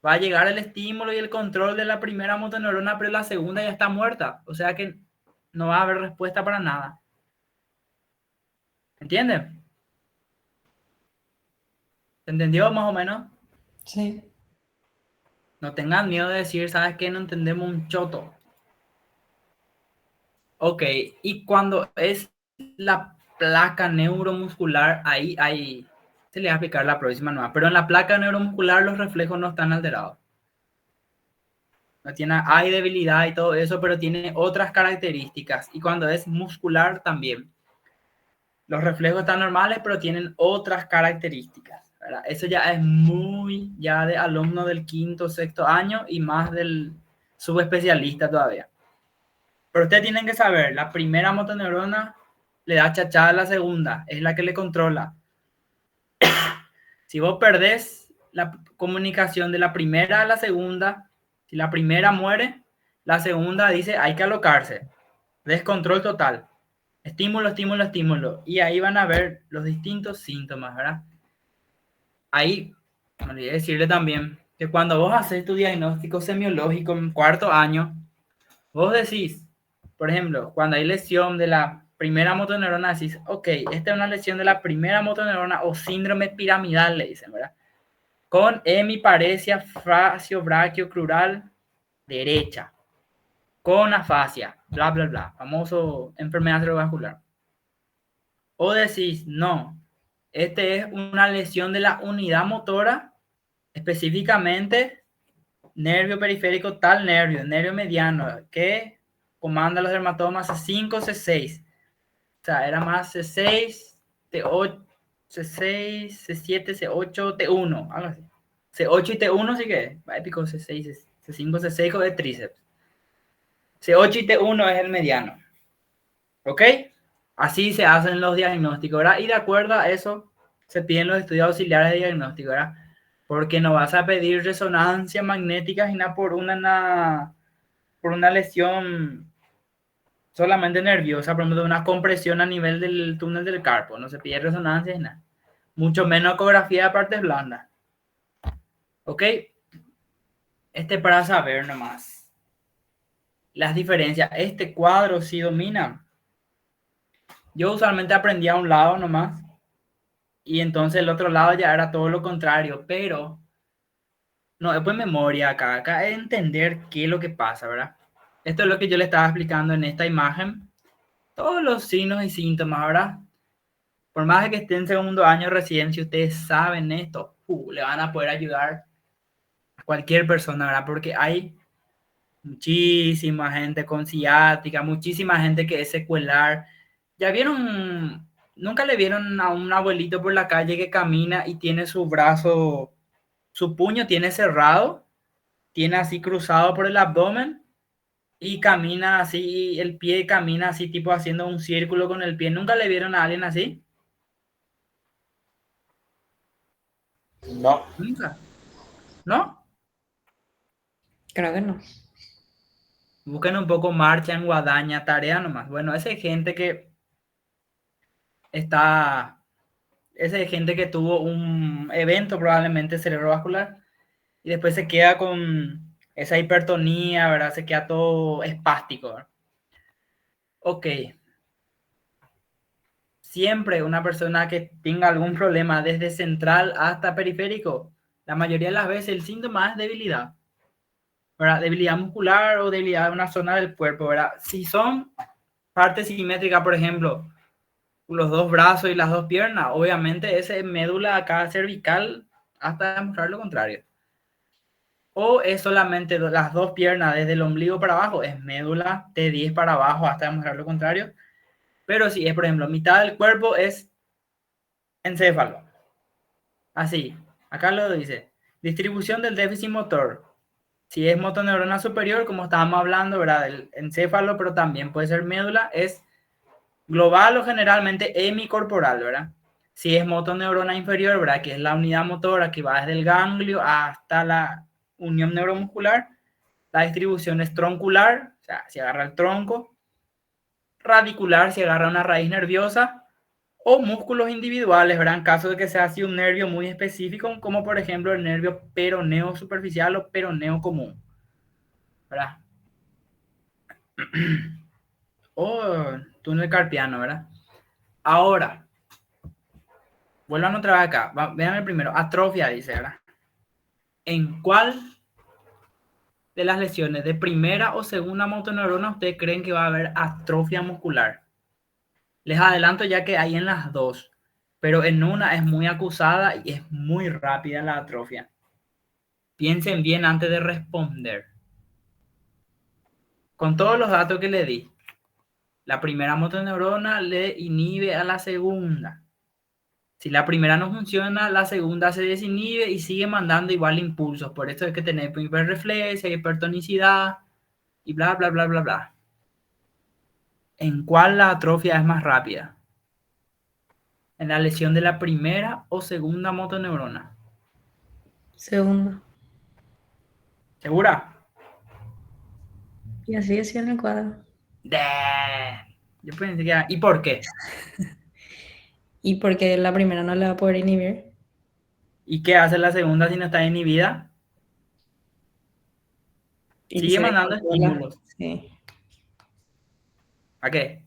Va a llegar el estímulo y el control de la primera motoneurona, pero la segunda ya está muerta. O sea que no va a haber respuesta para nada. ¿Entiendes? ¿Se entendió más o menos? Sí. No tengan miedo de decir, ¿sabes qué? No entendemos un choto. Ok, y cuando es la placa neuromuscular, ahí se le va a explicar la próxima nueva. Pero en la placa neuromuscular los reflejos no están alterados. No tiene, hay debilidad y todo eso, pero tiene otras características. Y cuando es muscular también. Los reflejos están normales, pero tienen otras características, ¿verdad? Eso ya es muy ya de alumno del quinto, sexto año y más del subespecialista todavía. Pero ustedes tienen que saber, la primera motoneurona le da chachada a la segunda, es la que le controla. Si vos perdés la comunicación de la primera a la segunda, si la primera muere, la segunda dice hay que alocarse. Descontrol total. Estímulo, estímulo, estímulo. Y ahí van a ver los distintos síntomas, ¿verdad? Ahí, me olvidé decirle también que cuando vos haces tu diagnóstico semiológico en cuarto año, vos decís, por ejemplo, cuando hay lesión de la primera motoneurona, decís, ok, esta es una lesión de la primera motoneurona o síndrome piramidal, le dicen, ¿verdad? Con hemiparesia facio-brachiocrural derecha, con afasia, bla, bla, bla, famoso enfermedad cerebrovascular. O decís, no, este es una lesión de la unidad motora, específicamente nervio periférico, tal nervio mediano, que comanda los dermatomas C5, C6. O sea, era más C6, T8, C6, C7, C8, T1, algo así. C8 y T1 sí que va épico, C6, C5, C6 de tríceps. C8 y T1 es el mediano. ¿Ok? Así se hacen los diagnósticos, ¿verdad? Y de acuerdo a eso se piden los estudios auxiliares de diagnóstico, ¿verdad? Porque no vas a pedir resonancia magnética y nada por una lesión solamente nerviosa, por ejemplo, de una compresión a nivel del túnel del carpo. No se pide resonancia y nada. Mucho menos ecografía de partes blandas. ¿Ok? Para saber nomás las diferencias. Este cuadro sí domina. Yo usualmente aprendía a un lado nomás. Y entonces el otro lado ya era todo lo contrario, pero No, después memoria acá. Acá es entender qué es lo que pasa, ¿verdad? Esto es lo que yo le estaba explicando en esta imagen. Todos los signos y síntomas, ¿verdad? Por más de que estén en segundo año recién, si ustedes saben esto, le van a poder ayudar a cualquier persona, ¿verdad? Porque hay muchísima gente con ciática, muchísima gente que es secuelar. ¿Ya vieron? ¿Nunca le vieron a un abuelito por la calle que camina y tiene su brazo, su puño tiene cerrado, tiene así cruzado por el abdomen y camina así, el pie camina así, tipo haciendo un círculo con el pie? ¿Nunca le vieron a alguien así? No. Nunca. ¿No? Creo que no. Busquen un poco marcha en guadaña, tarea nomás. Bueno, esa es gente que está, esa es gente que tuvo un evento probablemente cerebrovascular y después se queda con esa hipertonía, ¿verdad? Se queda todo espástico, ¿verdad? Ok. Siempre una persona que tenga algún problema desde central hasta periférico, la mayoría de las veces el síntoma es debilidad, ¿verdad? Debilidad muscular o debilidad de una zona del cuerpo, ¿verdad? Si son partes simétricas, por ejemplo, los dos brazos y las dos piernas, obviamente ese médula acá cervical hasta demostrar lo contrario. O es solamente las dos piernas desde el ombligo para abajo, es médula T10 para abajo hasta demostrar lo contrario. Pero si es, por ejemplo, mitad del cuerpo es encéfalo. Así, acá lo dice. Distribución del déficit motor. Si es motoneurona superior, como estábamos hablando, ¿verdad? El encéfalo, pero también puede ser médula, es global o generalmente hemicorporal, ¿verdad? Si es motoneurona inferior, ¿verdad? Que es la unidad motora que va desde el ganglio hasta la unión neuromuscular, la distribución es troncular, o sea, si agarra el tronco, radicular, si agarra una raíz nerviosa, o músculos individuales, ¿verdad? En caso de que sea así un nervio muy específico, como por ejemplo el nervio peroneo superficial o peroneo común, ¿verdad? O túnel carpiano, ¿verdad? Ahora, vuelvan otra vez acá. Vean primero. Atrofia, dice, ¿verdad? ¿En cuál de las lesiones, de primera o segunda motoneurona, ustedes creen que va a haber atrofia muscular? Les adelanto ya que hay en las dos, pero en una es muy acusada y es muy rápida la atrofia. Piensen bien antes de responder. Con todos los datos que le di, la primera motoneurona le inhibe a la segunda. Si la primera no funciona, la segunda se desinhibe y sigue mandando igual impulsos. Por eso es que tenemos hiperreflexia, hipertonicidad y bla, bla, bla, bla, bla. ¿En cuál la atrofia es más rápida? ¿En la lesión de la primera o segunda motoneurona? Segunda. ¿Segura? Y así decía en el cuadro. Yo pensé que... ¿Y por qué? Y porque la primera no le va a poder inhibir. ¿Y qué hace la segunda si no está inhibida? Y Sigue se mandando descontrola. estímulos. Sí. ¿A qué?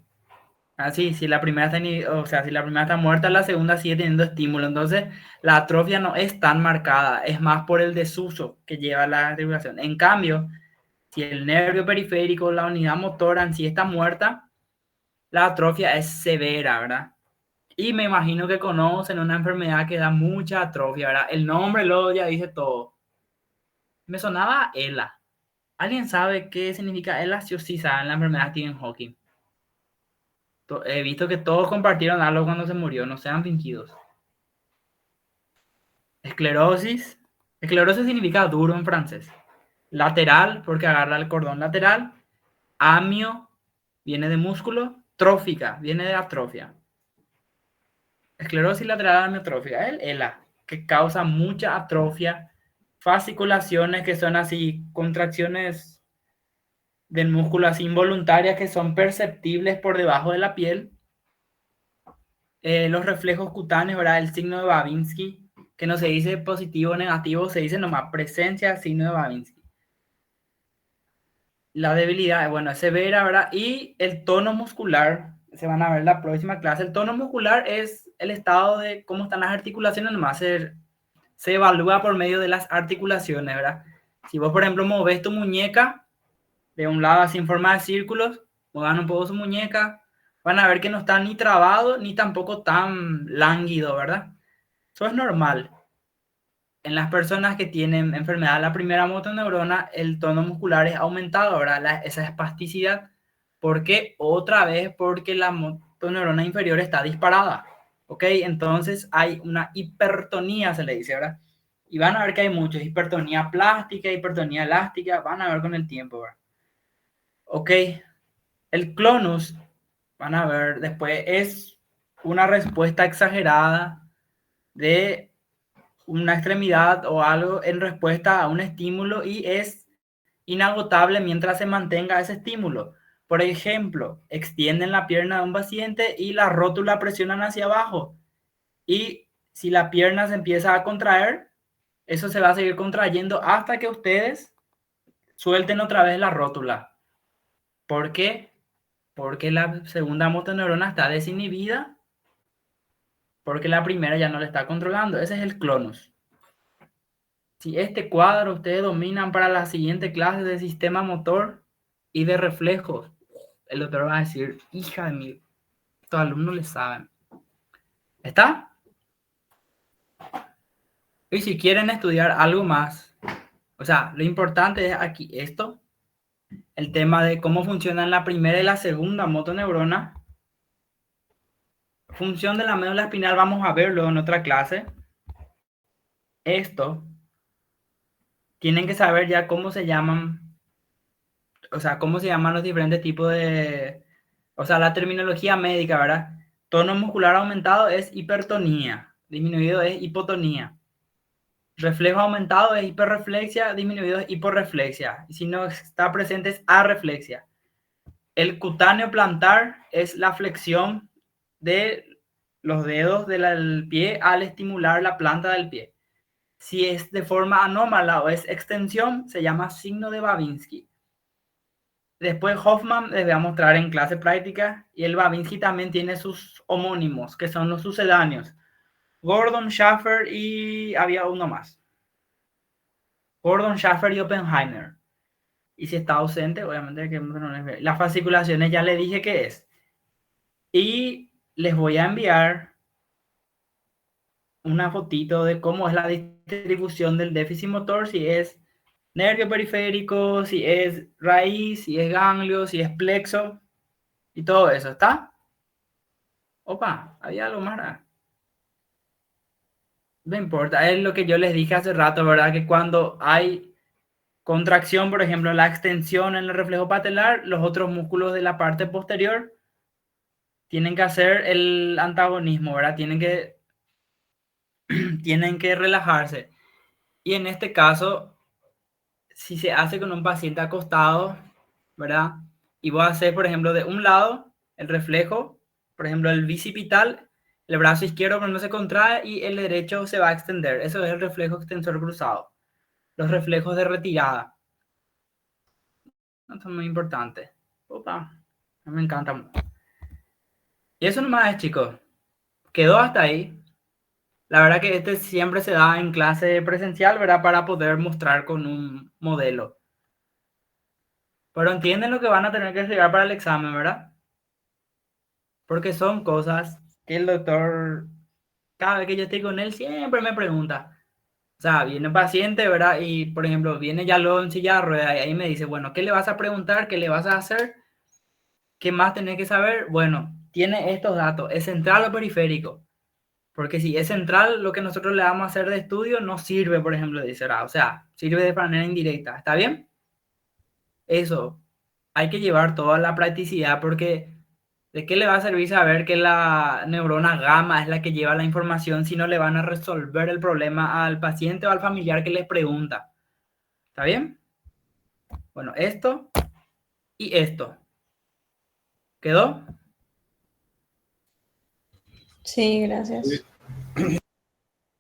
Así, si la primera está inhibida, o sea, si la primera está muerta, la segunda sigue teniendo estímulo. Entonces, la atrofia no es tan marcada, es más por el desuso que lleva la articulación. En cambio, si el nervio periférico, la unidad motora en sí está muerta, la atrofia es severa, ¿verdad? Y me imagino que conocen una enfermedad que da mucha atrofia, ¿verdad? El nombre luego ya dice todo. Me sonaba ELA. ¿Alguien sabe qué significa ELA? Sí o sí saben la enfermedad de Stephen Hawking. He visto que todos compartieron algo cuando se murió, no sean fingidos. Esclerosis. Esclerosis significa duro en francés. Lateral, porque agarra el cordón lateral. Amio, viene de músculo. Trófica, viene de atrofia. Esclerosis lateral amiotrófica, el ELA, que causa mucha atrofia. Fasciculaciones que son así, contracciones del músculo así involuntarias que son perceptibles por debajo de la piel. Los reflejos cutáneos, ¿verdad? El signo de Babinski, que no se dice positivo o negativo, se dice nomás presencia, signo de Babinski. La debilidad, bueno, es severa, ¿verdad? Y el tono muscular, se van a ver en la próxima clase. El tono muscular es el estado de cómo están las articulaciones, nomás se evalúa por medio de las articulaciones, ¿verdad? Si vos, por ejemplo, moves tu muñeca de un lado así en forma de círculos, muevan un poco su muñeca, van a ver que no está ni trabado ni tampoco tan lánguido, ¿verdad? Eso es normal. En las personas que tienen enfermedad de la primera motoneurona, el tono muscular es aumentado, ¿verdad? Esa espasticidad. ¿Por qué? Otra vez porque la motoneurona inferior está disparada. ¿Ok? Entonces hay una hipertonía, se le dice, ¿verdad? Y van a ver que hay muchos. Hipertonía plástica, hipertonía elástica. Van a ver con el tiempo, ¿verdad? Ok. El clonus, van a ver después, es una respuesta exagerada de una extremidad o algo en respuesta a un estímulo y es inagotable mientras se mantenga ese estímulo. Por ejemplo, extienden la pierna de un paciente y la rótula presionan hacia abajo. Y si la pierna se empieza a contraer, eso se va a seguir contrayendo hasta que ustedes suelten otra vez la rótula. ¿Por qué? Porque la segunda motoneurona está desinhibida, porque la primera ya no le está controlando. Ese es el clonus. Si este cuadro ustedes dominan para la siguiente clase de sistema motor y de reflejos, el doctor va a decir, hija de mí, estos alumnos le saben. ¿Está? Y si quieren estudiar algo más, o sea, lo importante es aquí esto, el tema de cómo funcionan la primera y la segunda motoneurona. Función de la médula espinal vamos a verlo en otra clase. Esto, tienen que saber ya cómo se llaman, o sea, cómo se llaman los diferentes tipos de, o sea, la terminología médica, ¿verdad? Tono muscular aumentado es hipertonía, disminuido es hipotonía. Reflejo aumentado es hiperreflexia, disminuido es hiporreflexia. Y si no está presente es arreflexia. El cutáneo plantar es la flexión de los dedos del pie al estimular la planta del pie. Si es de forma anómala o es extensión, se llama signo de Babinski. Después Hoffman les voy a mostrar en clase práctica, y el Babinski también tiene sus homónimos, que son los sucedáneos. Gordon, Schaffer y había uno más. Gordon, Schaffer y Oppenheimer. Y si está ausente, obviamente que no les ve. Las fasciculaciones ya le dije que es. Y les voy a enviar una fotito de cómo es la distribución del déficit motor, si es nervio periférico, si es raíz, si es ganglio, si es plexo y todo eso, ¿está? Opa, había algo más. No importa, es lo que yo les dije hace rato, ¿verdad? Que cuando hay contracción, por ejemplo, la extensión en el reflejo patelar, los otros músculos de la parte posterior tienen que hacer el antagonismo, ¿verdad? Tienen que relajarse. Y en este caso, si se hace con un paciente acostado, ¿verdad? Y voy a hacer, por ejemplo, de un lado el reflejo, por ejemplo, el bicipital, el brazo izquierdo pero no se contrae y el derecho se va a extender. Eso es el reflejo extensor cruzado. Los reflejos de retirada. Esto es muy importante. Opa, me encanta mucho. Y eso nomás es, chicos. Quedó hasta ahí. La verdad que este siempre se da en clase presencial, ¿verdad? Para poder mostrar con un modelo. Pero entienden lo que van a tener que estudiar para el examen, ¿verdad? Porque son cosas que el doctor, cada vez que yo estoy con él, siempre me pregunta. O sea, viene un paciente, ¿verdad? Y, por ejemplo, viene ya luego en silla de ruedas y ahí me dice, bueno, ¿qué le vas a preguntar? ¿Qué le vas a hacer? ¿Qué más tenés que saber? Bueno, tiene estos datos. ¿Es central o periférico? Porque si es central, lo que nosotros le vamos a hacer de estudio no sirve, por ejemplo, dice, o sea, sirve de manera indirecta. ¿Está bien? Eso, hay que llevar toda la practicidad porque ¿de qué le va a servir saber que la neurona gamma es la que lleva la información si no le van a resolver el problema al paciente o al familiar que les pregunta? ¿Está bien? Bueno, esto y esto. ¿Quedó? Sí, gracias.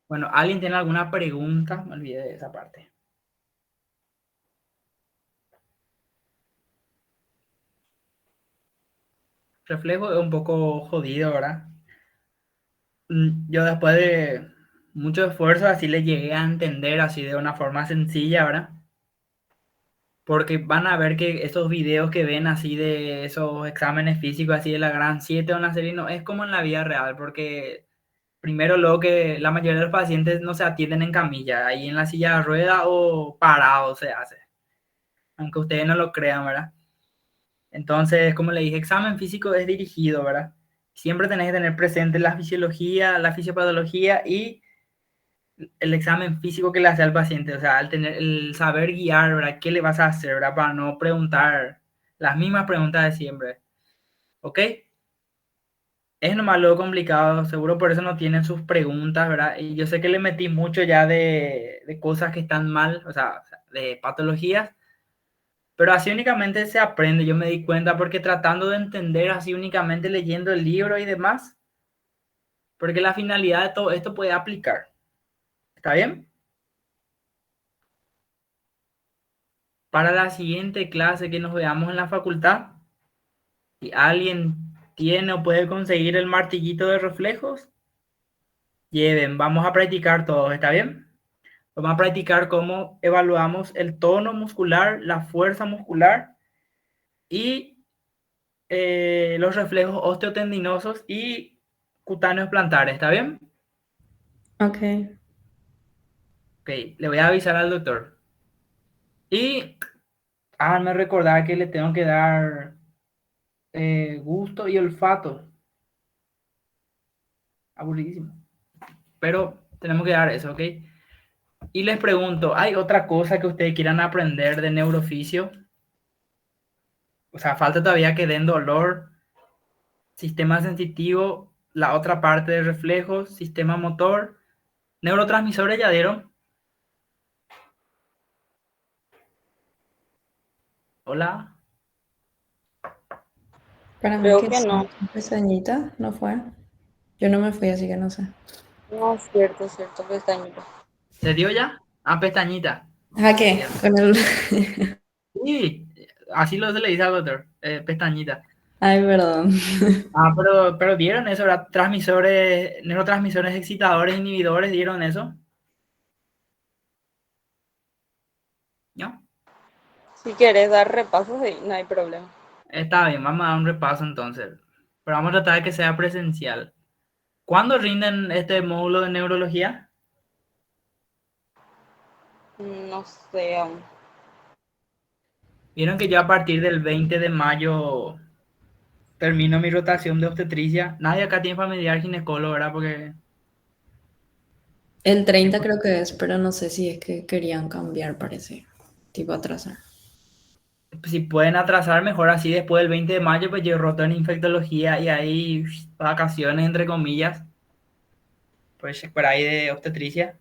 Bueno, ¿alguien tiene alguna pregunta? Me olvidé de esa parte. Reflejo es un poco jodido, ¿verdad? Yo después mucho esfuerzo, así le llegué a entender así de una forma sencilla, ¿verdad? Porque van a ver que esos videos que ven así de esos exámenes físicos así de la Gran 7 o en la serie no es como en la vida real, porque primero luego que la mayoría de los pacientes no se atienden en camilla, ahí en la silla de rueda o parado se hace, aunque ustedes no lo crean, ¿verdad? Entonces, como le dije, examen físico es dirigido, ¿verdad? Siempre tenés que tener presente la fisiología, la fisiopatología y el examen físico que le hace al paciente, o sea, el saber guiar, ¿verdad? ¿Qué le vas a hacer, ¿verdad? Para no preguntar las mismas preguntas de siempre, ¿ok? Es nomás lo complicado, seguro por eso no tienen sus preguntas, ¿verdad? Y yo sé que le metí mucho ya de cosas que están mal, o sea, de patologías, pero así únicamente se aprende, yo me di cuenta, porque tratando de entender así únicamente leyendo el libro y demás, porque la finalidad de todo esto puede aplicar. ¿Está bien? Para la siguiente clase que nos veamos en la facultad, si alguien tiene o puede conseguir el martillito de reflejos, lleven, vamos a practicar todos, ¿está bien? Vamos a practicar cómo evaluamos el tono muscular, la fuerza muscular y los reflejos osteotendinosos y cutáneos plantares, ¿está bien? Ok. Ok, le voy a avisar al doctor. Y háganme recordar que le tengo que dar gusto y olfato. Aburridísimo. Pero tenemos que dar eso, ¿ok? Y les pregunto, ¿hay otra cosa que ustedes quieran aprender de neurofisio? O sea, falta todavía que den dolor, sistema sensitivo, la otra parte de reflejos, sistema motor, neurotransmisores ya dieron. Hola. Para mí Creo que que sí, no. pestañita, ¿no fue? Yo no me fui, así que no sé. No, cierto, pestañita. ¿Se dio ya? Ah, pestañita. ¿A qué? Con el... Sí, así lo se le dice al doctor, pestañita. Ay, perdón. Ah, pero dieron eso, ¿verdad? Transmisores, neurotransmisores excitadores, inhibidores, dieron eso, ¿no? Si quieres dar repasos, sí, no hay problema. Está bien, vamos a dar un repaso entonces. Pero vamos a tratar de que sea presencial. ¿Cuándo rinden este módulo de neurología? No sé aún. Vieron que yo a partir del 20 de mayo termino mi rotación de obstetricia. Nadie acá tiene familiar ginecólogo, ¿verdad? Porque El 30 creo que es, pero no sé si es que querían cambiar, parece. Tipo atrasar. si pueden atrasar mejor así después del 20 de mayo, pues yo roto en infectología y ahí vacaciones entre comillas, pues por ahí de obstetricia.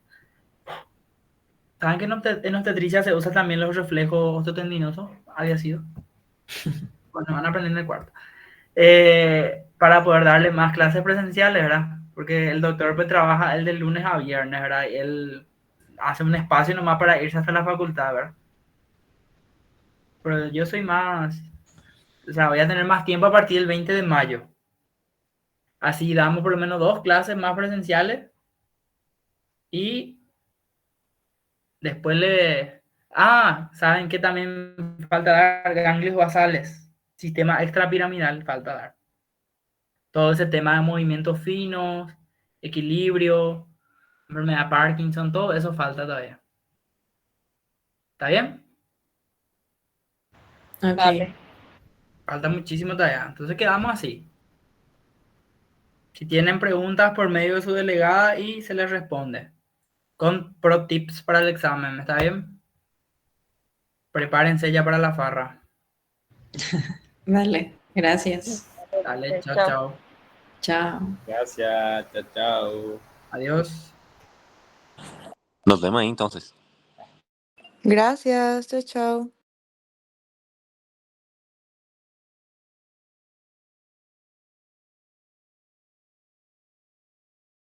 ¿Saben que en obstetricia se usa también los reflejos osteotendinosos? Había sido. Bueno, van a aprender en el cuarto. Para poder darle más clases presenciales, ¿verdad? Porque el doctor pues trabaja el de lunes a viernes, ¿verdad? Y él hace un espacio nomás para irse hasta la facultad, ¿verdad? Pero yo soy más, o sea, voy a tener más tiempo a partir del 20 de mayo. Así damos por lo menos 2 clases más presenciales y después le... Ah, ¿saben que también falta dar? Ganglios basales, sistema extrapiramidal, falta dar. Todo ese tema de movimientos finos, equilibrio, enfermedad de Parkinson, todo eso falta todavía. ¿Está bien? Ok. Dale. Falta muchísimo todavía. Entonces quedamos así. Si tienen preguntas por medio de su delegada y se les responde. Con pro tips para el examen, ¿está bien? Prepárense ya para la farra. Vale, gracias. Dale, chao, Chao. chao. Chao. Gracias, chao, chao. Adiós. Nos vemos ahí entonces. Gracias, chao, chao.